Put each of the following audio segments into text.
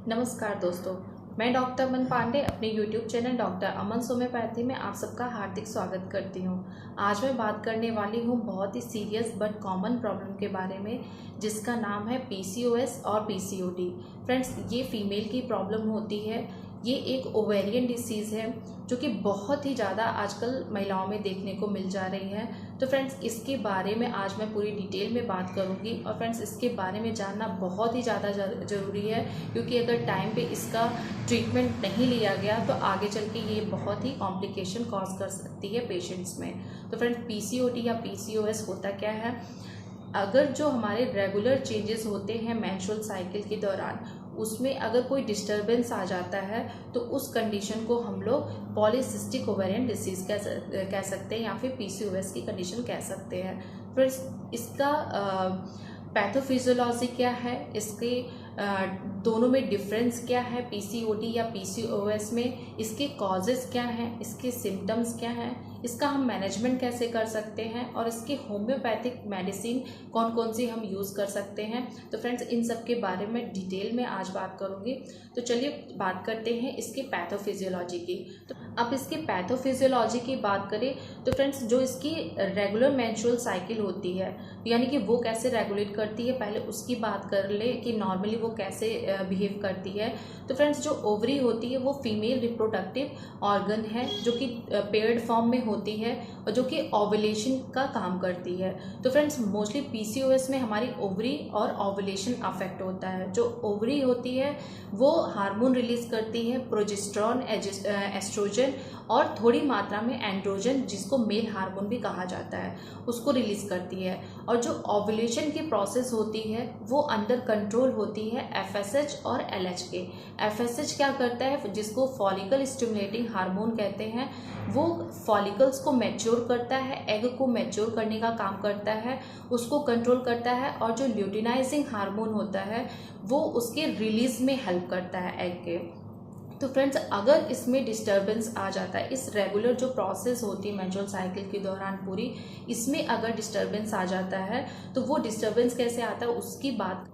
नमस्कार दोस्तों, मैं डॉक्टर अमन पांडे अपने यूट्यूब चैनल डॉक्टर अमन होम्योपैथी में आप सबका हार्दिक स्वागत करती हूं। आज मैं बात करने वाली हूं बहुत ही सीरियस बट कॉमन प्रॉब्लम के बारे में, जिसका नाम है पीसीओएस और पीसीओडी। फ्रेंड्स, ये फीमेल की प्रॉब्लम होती है। ये एक ओवेरियन डिसीज़ है जो कि बहुत ही ज़्यादा आजकल महिलाओं में देखने को मिल जा रही है। तो फ्रेंड्स, इसके बारे में आज मैं पूरी डिटेल में बात करूंगी और फ्रेंड्स, इसके बारे में जानना बहुत ही ज़्यादा ज़रूरी है, क्योंकि अगर टाइम पे इसका ट्रीटमेंट नहीं लिया गया तो आगे चल के ये बहुत ही कॉम्प्लिकेशन कॉज कर सकती है पेशेंट्स में। तो फ्रेंड्स, पीसीओडी या पीसीओएस होता क्या है? अगर जो हमारे रेगुलर चेंजेस होते हैं मेंस्ट्रुअल साइकिल के दौरान, उसमें अगर कोई डिस्टरबेंस आ जाता है तो उस कंडीशन को हम लोग पॉलीसिस्टिक ओवेरियन डिसीज़ कह सकते हैं या फिर पीसीओएस की कंडीशन कह सकते हैं। फिर इसका पैथोफिजियोलॉजी क्या है, इसके दोनों में डिफरेंस क्या है, पीसीओडी या पीसीओएस में इसके कॉजेज़ क्या हैं, इसके सिम्टम्स क्या हैं, इसका हम मैनेजमेंट कैसे कर सकते हैं और इसके होम्योपैथिक मेडिसिन कौन कौन सी हम यूज़ कर सकते हैं। तो फ्रेंड्स, इन सब के बारे में डिटेल में आज बात करूँगी। तो चलिए बात करते हैं इसके पैथोफिजियोलॉजी की। तो अब इसके पैथोफिजियोलॉजी की बात करें तो फ्रेंड्स, जो इसकी रेगुलर मेंस्ट्रुअल साइकिल होती है, यानी कि वो कैसे रेगुलेट करती है, पहले उसकी बात कर ले कि नॉर्मली वो कैसे बिहेव करती है। तो फ्रेंड्स, जो ओवरी होती है वो फीमेल रिप्रोडक्टिव ऑर्गन है जो कि पेयर्ड फॉर्म में होती है और जो कि ओव्यूलेशन का काम करती है। तो फ्रेंड्स, मोस्टली पीसीओएस में हमारी ओवरी और ओव्यूलेशन अफेक्ट होता है। जो ओवरी होती है वो हार्मोन रिलीज करती है, प्रोजेस्टेरॉन, एस्ट्रोजन और थोड़ी मात्रा में एंड्रोजन, जिसको मेल हार्मोन भी कहा जाता है, उसको रिलीज करती है। और जो ओव्यूलेशन की प्रोसेस होती है वो अंडर कंट्रोल होती है एफएसएच और एलएच के। एफएसएच क्या करता है, जिसको फॉलिकल स्टिमुलेटिंग हार्मोन कहते हैं, वो फॉलिकल्स को मैच्योर करता है, एग को मैच्योर करने का काम करता है, उसको कंट्रोल करता है। और जो ल्यूटिनाइजिंग हार्मोन होता है वो उसके रिलीज में हेल्प करता है एग के। तो फ्रेंड्स, अगर इसमें डिस्टरबेंस आ जाता है, इस रेगुलर जो प्रोसेस होती है मेंस्ट्रुअल साइकिल के दौरान पूरी, इसमें अगर डिस्टरबेंस आ जाता है तो वो डिस्टरबेंस कैसे आता है उसकी बात।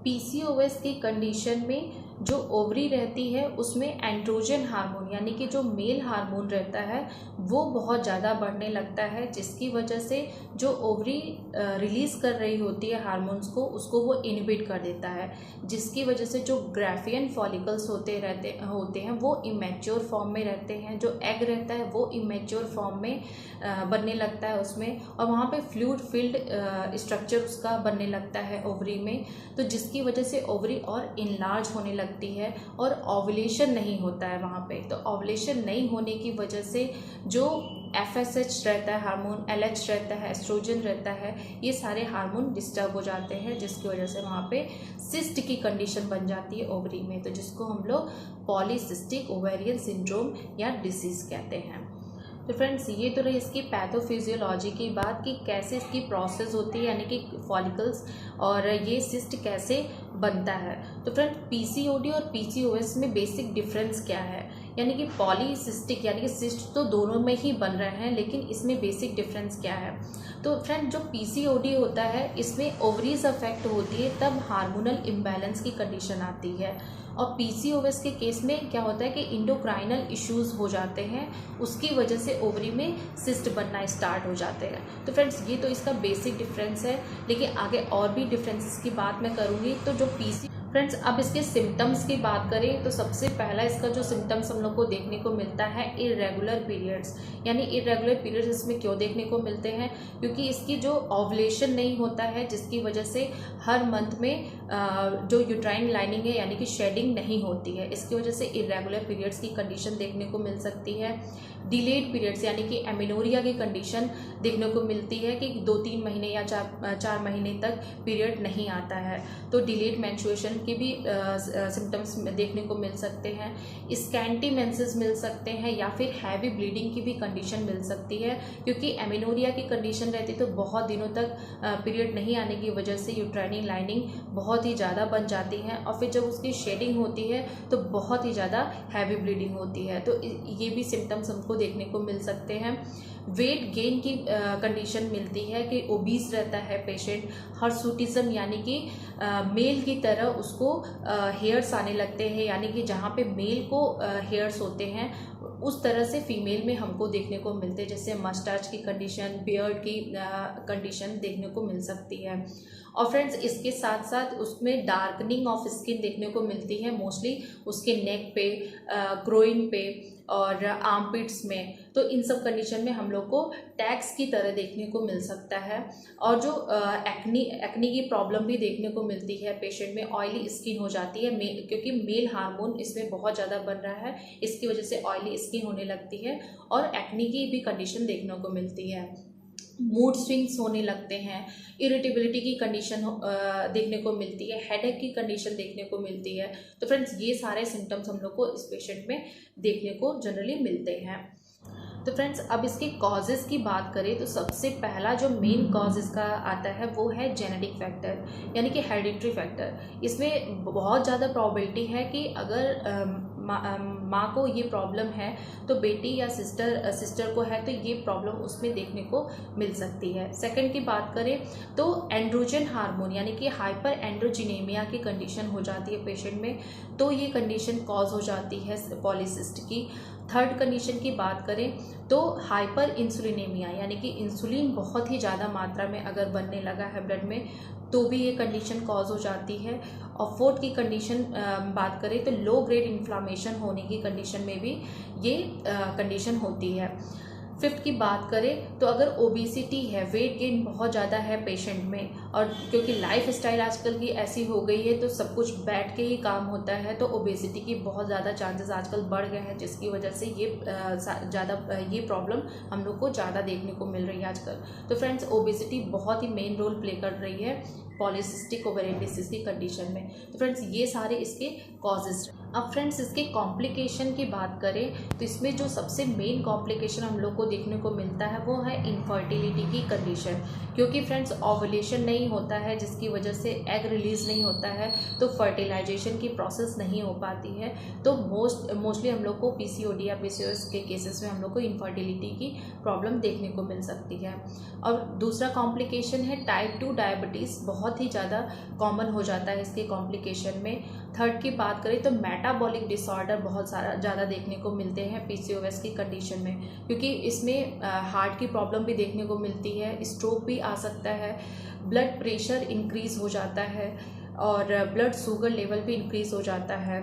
पीसीओएस की कंडीशन में जो ओवरी रहती है उसमें एंड्रोजन हार्मोन यानी कि जो मेल हार्मोन रहता है वो बहुत ज़्यादा बढ़ने लगता है, जिसकी वजह से जो ओवरी रिलीज़ कर रही होती है हार्मोन्स को, उसको वो इनहिबिट कर देता है, जिसकी वजह से जो ग्राफियन फॉलिकल्स होते हैं वो इमेच्योर फॉर्म में रहते हैं। जो एग रहता है वो इमेच्योर फॉर्म में बनने लगता है उसमें, और वहाँ पे फ्लूइड फिल्ड स्ट्रक्चर उसका बनने लगता है ओवरी में। तो जिसकी वजह से ओवरी और इनलार्ज होने लगती है और ओव्यूलेशन नहीं होता है वहाँ पे। तो ओव्यूलेशन नहीं होने की वजह से जो एफएसएच रहता है हार्मोन, एलएच रहता है, एस्ट्रोजन रहता है, ये सारे हार्मोन डिस्टर्ब हो जाते हैं, जिसकी वजह से वहाँ पे सिस्ट की कंडीशन बन जाती है ओवरी में। तो जिसको हम लोग पॉलीसिस्टिक ओवेरियन सिंड्रोम या डिसीज कहते हैं। तो फ्रेंड्स, ये तो रही इसकी पैथोफिजियोलॉजी की बात कि कैसे इसकी प्रोसेस होती है, यानी कि फॉलिकल्स और ये सिस्ट कैसे बनता है। तो फ्रेंड, पीसीओडी और पीसीओएस में बेसिक डिफरेंस क्या है, यानी कि पॉलीसिस्टिक यानी कि सिस्ट तो दोनों में ही बन रहे हैं, लेकिन इसमें बेसिक डिफरेंस क्या है। तो फ्रेंड, जो पीसीओडी होता है इसमें ओवरीज अफेक्ट होती है, तब हार्मोनल इम्बैलेंस की कंडीशन आती है। और पीसीओएस के केस में क्या होता है कि इंडोक्राइनल इश्यूज हो जाते हैं, उसकी वजह से ओवरी में सिस्ट बनना स्टार्ट हो जाते हैं। तो फ्रेंड्स, ये तो इसका बेसिक डिफरेंस है, लेकिन आगे और भी डिफरेंसेस की बात मैं करूँगी। तो जो फ्रेंड्स, अब इसके सिम्टम्स की बात करें तो सबसे पहला इसका जो सिम्टम्स हम लोग को देखने को मिलता है इरेगुलर पीरियड्स। यानी इरेगुलर पीरियड्स इसमें क्यों देखने को मिलते हैं, क्योंकि इसकी जो ओव्यूलेशन नहीं होता है, जिसकी वजह से हर मंथ में जो यूट्राइन लाइनिंग है यानी कि शेडिंग नहीं होती है, इसकी वजह से इरेगुलर पीरियड्स की कंडीशन देखने को मिल सकती है। डिलेड पीरियड्स यानी कि एमिनोरिया की कंडीशन देखने को मिलती है कि 2-3 महीने या 4 महीने तक पीरियड नहीं आता है, तो डिलेड मेंस्ट्रुएशन की भी सिम्टम्स देखने को मिल सकते हैं। स्कैंटी मेंसेस मिल सकते हैं या फिर हैवी ब्लीडिंग की भी कंडीशन मिल सकती है, क्योंकि एमिनोरिया की कंडीशन रहती तो बहुत दिनों तक पीरियड नहीं आने की वजह से यूट्राइनल लाइनिंग बहुत बहुत ही ज़्यादा बन जाती हैं और फिर जब उसकी शेडिंग होती है तो बहुत ही ज़्यादा हैवी ब्लीडिंग होती है। तो ये भी सिम्टम्स हमको देखने को मिल सकते हैं। वेट गेन की कंडीशन मिलती है कि ओबीस रहता है पेशेंट। हर्सुटिज्म यानी कि मेल की तरह उसको हेयर्स आने लगते हैं, यानी कि जहाँ पे मेल को हेयर्स होते हैं उस तरह से फीमेल में हमको देखने को मिलते हैं, जैसे मस्टाच की कंडीशन, बियर्ड की कंडीशन देखने को मिल सकती है। और फ्रेंड्स इसके साथ साथ उसमें डार्कनिंग ऑफ स्किन देखने को मिलती है, मोस्टली उसके नेक पे, ग्रोइन पे और आर्मपिट्स में। तो इन सब कंडीशन में हम लोग को टैग्स की तरह देखने को मिल सकता है। और जो एक्नी की प्रॉब्लम भी देखने को मिलती है पेशेंट में, ऑयली स्किन हो जाती है क्योंकि मेल हार्मोन इसमें बहुत ज़्यादा बन रहा है, इसकी वजह से ऑयली स्किन होने लगती है और एक्नी की भी कंडीशन देखने को मिलती है। मूड स्विंग्स होने लगते हैं, इरिटेबिलिटी की कंडीशन देखने को मिलती है, हेडेक की कंडीशन देखने को मिलती है। तो फ्रेंड्स ये सारे सिम्टम्स हम लोग को इस पेशेंट में देखने को जनरली मिलते हैं। तो फ्रेंड्स अब इसके कॉजेज़ की बात करें तो सबसे पहला जो मेन कॉज इसका आता है वो है जेनेटिक फैक्टर, यानी कि हेरिडिटरी फैक्टर। इसमें बहुत ज़्यादा प्रोबेबिलिटी है कि अगर माँ को ये प्रॉब्लम है तो बेटी या सिस्टर को है तो ये प्रॉब्लम उसमें देखने को मिल सकती है। सेकंड की बात करें तो एंड्रोजन हार्मोन यानी कि हाइपर एंड्रोजिनेमिया की कंडीशन हो जाती है पेशेंट में, तो ये कंडीशन कॉज हो जाती है पॉलीसिस्ट की। थर्ड कंडीशन की बात करें तो हाइपर इंसुलिनेमिया यानी कि इंसुलिन बहुत ही ज़्यादा मात्रा में अगर बनने लगा है ब्लड में तो भी ये कंडीशन कॉज हो जाती है। और फोर्थ की कंडीशन बात करें तो लो ग्रेड इन्फ्लामेशन होने की कंडीशन में भी ये कंडीशन होती है। फिफ्थ की बात करें तो अगर ओबेसिटी है, वेट गेन बहुत ज़्यादा है पेशेंट में, और क्योंकि लाइफ स्टाइल आजकल की ऐसी हो गई है तो सब कुछ बैठ के ही काम होता है, तो ओबेसिटी की बहुत ज़्यादा चांसेस आजकल बढ़ गए हैं, जिसकी वजह से ये प्रॉब्लम हम लोग को ज़्यादा देखने को मिल रही है आजकल। तो फ्रेंड्स ओबेसिटी बहुत ही मेन रोल प्ले कर रही है पॉलीसिस्टिक ओवेरियन डिसीज की कंडीशन में। तो फ्रेंड्स ये सारे इसके कॉजेज। अब फ्रेंड्स इसके कॉम्प्लिकेशन की बात करें तो इसमें जो सबसे मेन कॉम्प्लिकेशन हम लोग को देखने को मिलता है वो है इनफर्टिलिटी की कंडीशन, क्योंकि फ्रेंड्स ओवुलेशन नहीं होता है जिसकी वजह से एग रिलीज नहीं होता है, तो फर्टिलाइजेशन की प्रोसेस नहीं हो पाती है। तो मोस्टली हम लोग को पीसीओडी या पीसीओएस के केसेस में हम लोग को इनफर्टिलिटी की प्रॉब्लम देखने को मिल सकती है। और दूसरा कॉम्प्लिकेशन है टाइप 2 डायबिटीज़, बहुत ही ज़्यादा कॉमन हो जाता है इसके कॉम्प्लिकेशन में। थर्ड की बात करें तो मेटाबॉलिक डिसऑर्डर बहुत सारा ज़्यादा देखने को मिलते हैं पीसीओएस की कंडीशन में, क्योंकि इसमें हार्ट की प्रॉब्लम भी देखने को मिलती है, स्ट्रोक भी आ सकता है, ब्लड प्रेशर इंक्रीज़ हो जाता है और ब्लड शुगर लेवल भी इंक्रीज़ हो जाता है।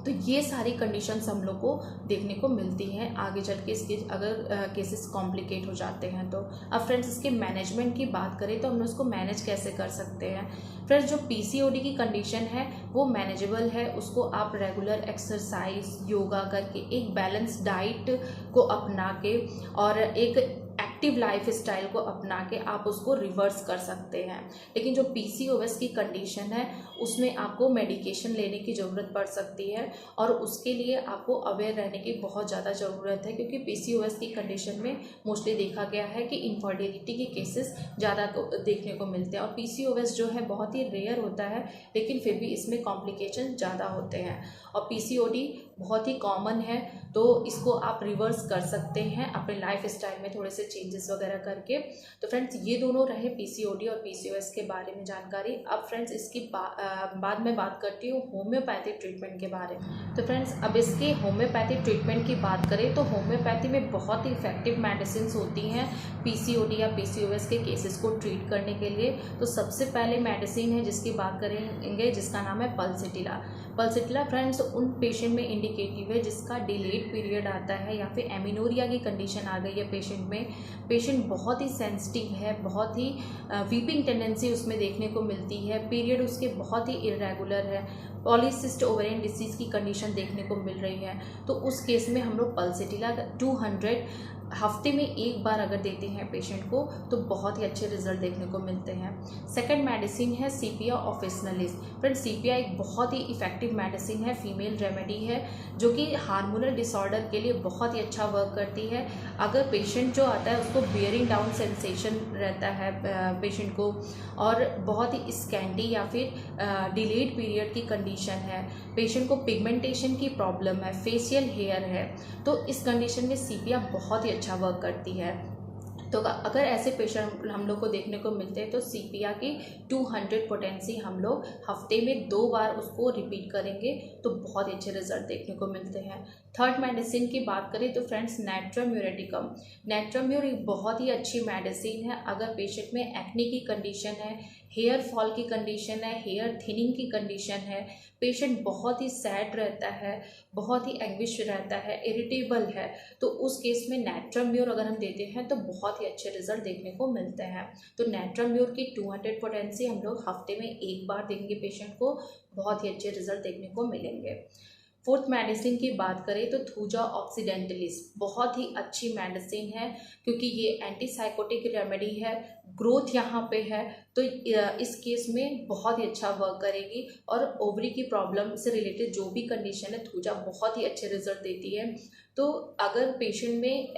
तो ये सारी कंडीशंस हम लोग को देखने को मिलती हैं आगे चल के इसके अगर केसेस कॉम्प्लिकेट हो जाते हैं तो। अब फ्रेंड्स इसके मैनेजमेंट की बात करें तो हम उसको मैनेज कैसे कर सकते हैं। फ्रेंड्स जो पीसीओडी की कंडीशन है वो मैनेजेबल है, उसको आप रेगुलर एक्सरसाइज, योगा करके, एक बैलेंस डाइट को अपना के और एक एक्टिव लाइफ स्टाइल को अपना के आप उसको रिवर्स कर सकते हैं। लेकिन जो पीसीओएस की कंडीशन है उसमें आपको मेडिकेशन लेने की ज़रूरत पड़ सकती है और उसके लिए आपको अवेयर रहने की बहुत ज़्यादा ज़रूरत है, क्योंकि पीसीओएस की कंडीशन में मोस्टली देखा गया है कि इनफर्टिलिटी के केसेस ज़्यादा देखने को मिलते हैं और पीसीओएस जो है बहुत ही रेयर होता है, लेकिन फिर भी इसमें कॉम्प्लिकेशन ज़्यादा होते हैं। और पीसीओडी बहुत ही कॉमन है, तो इसको आप रिवर्स कर सकते हैं अपने लाइफ स्टाइल में थोड़े से चेंजेस वगैरह करके। तो फ्रेंड्स ये दोनों रहे पीसीओडी और पीसीओएस के बारे में जानकारी। अब फ्रेंड्स इसकी बाद में बात करती हूँ होम्योपैथिक ट्रीटमेंट के बारे में। तो फ्रेंड्स अब इसके होम्योपैथिक ट्रीटमेंट की बात करें तो होम्योपैथी में बहुत ही इफेक्टिव मेडिसिन होती हैं पीसीओडी या पीसीओएस के केसेस को ट्रीट करने के लिए। तो सबसे पहले मेडिसिन है जिसकी बात करेंगे जिसका नाम है पल्सिटिला। पल्सिटिला फ्रेंड्स उन पेशेंट में इंडिकेटिव है जिसका डिलेड पीरियड आता है या फिर एमिनोरिया की कंडीशन आ गई है पेशेंट में, पेशेंट बहुत ही सेंसिटिव है, बहुत ही वीपिंग टेंडेंसी उसमें देखने को मिलती है, पीरियड उसके बहुत ही इरेगुलर है, पॉलीसिस्ट ओवेरियन डिसीज़ की कंडीशन देखने को मिल रही है, तो उस केस में हम लोग पल्सेटिला 200 हफ्ते में एक बार अगर देते हैं पेशेंट को तो बहुत ही अच्छे रिजल्ट देखने को मिलते हैं। सेकंड मेडिसिन है सीपिया ऑफिसनलिस। फ्रेंड्स, सीपिया एक बहुत ही इफेक्टिव मेडिसिन है, फीमेल रेमेडी है, जो कि हार्मोनल डिसऑर्डर के लिए बहुत ही अच्छा वर्क करती है। अगर पेशेंट जो आता है उसको बियरिंग डाउन सेंसेशन रहता है पेशेंट को, और बहुत ही स्कैंडी या फिर डिलेड पीरियड की कंडीशन है, पेशेंट को पिगमेंटेशन की प्रॉब्लम है, फेशियल हेयर है, तो इस कंडीशन में सीपिया बहुत ही अच्छा वर्क करती है। तो अगर ऐसे पेशेंट हम लोग को देखने को मिलते हैं तो सीपिया की 200 पोटेंसी हम लोग हफ्ते में 2 बार उसको रिपीट करेंगे तो बहुत अच्छे रिजल्ट देखने को मिलते हैं। थर्ड मेडिसिन की बात करें तो फ्रेंड्स, नेट्राम्यूरेटिकम। नेट्राम्यूर एक बहुत ही अच्छी मेडिसिन है अगर पेशेंट में एक्ने की कंडीशन है, हेयर फॉल की कंडीशन है, हेयर थिनिंग की कंडीशन है, पेशेंट बहुत ही सैड रहता है, बहुत ही एंग्विश रहता है, इरिटेबल है, तो उस केस में नेट्राम्यूर अगर हम देते हैं तो बहुत ही अच्छे रिजल्ट देखने को मिलते हैं। तो नेट्राम्यूर की 200 पोटेंसी हम लोग हफ्ते में एक बार देंगे पेशेंट को, बहुत ही अच्छे रिजल्ट देखने को मिलेंगे। फोर्थ मेडिसिन की बात करें तो थूजा ऑक्सीडेंटलिस बहुत ही अच्छी मेडिसिन है, क्योंकि ये एंटीसाइकोटिक रेमेडी है, ग्रोथ यहाँ पे है, तो इस केस में बहुत ही अच्छा वर्क करेगी। और ओवरी की प्रॉब्लम से रिलेटेड जो भी कंडीशन है, थूजा बहुत ही अच्छे रिजल्ट देती है। तो अगर पेशेंट में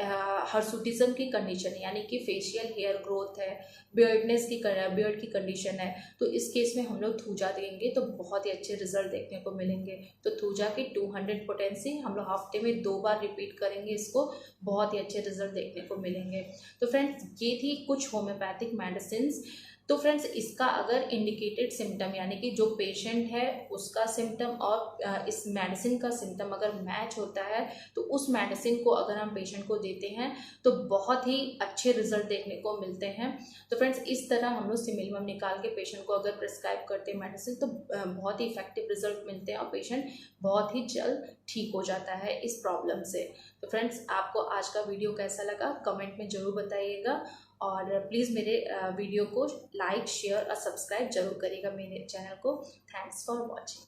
हर्सुटिज्म की कंडीशन है, यानी कि फेशियल हेयर ग्रोथ है, बियर्ड की कंडीशन है, तो इस केस में हम लोग थूजा देंगे तो बहुत ही अच्छे रिजल्ट देखने को मिलेंगे। तो थूजा की 200 पोटेंसी हम लोग हफ्ते में 2 बार रिपीट करेंगे, इसको बहुत ही अच्छे रिजल्ट देखने को मिलेंगे। तो फ्रेंड्स, ये थी कुछ होम्योपैथिक मेडिसिन। तो फ्रेंड्स, इसका अगर इंडिकेटेड सिम्टम यानी कि जो पेशेंट है उसका सिम्टम और इस मेडिसिन का सिम्टम अगर मैच होता है तो उस मेडिसिन को अगर हम पेशेंट को देते हैं तो बहुत ही अच्छे रिजल्ट देखने को मिलते हैं। तो फ्रेंड्स, इस तरह हम लोग सिमिलम निकाल के पेशेंट को अगर प्रिस्क्राइब करते हैं मेडिसिन तो बहुत ही इफेक्टिव रिजल्ट मिलते हैं और पेशेंट बहुत ही जल्द ठीक हो जाता है इस प्रॉब्लम से। तो फ्रेंड्स, आपको आज का वीडियो कैसा लगा कमेंट में ज़रूर बताइएगा, और प्लीज़ मेरे वीडियो को लाइक, शेयर और सब्सक्राइब जरूर करिएगा मेरे चैनल को। Thanks for watching.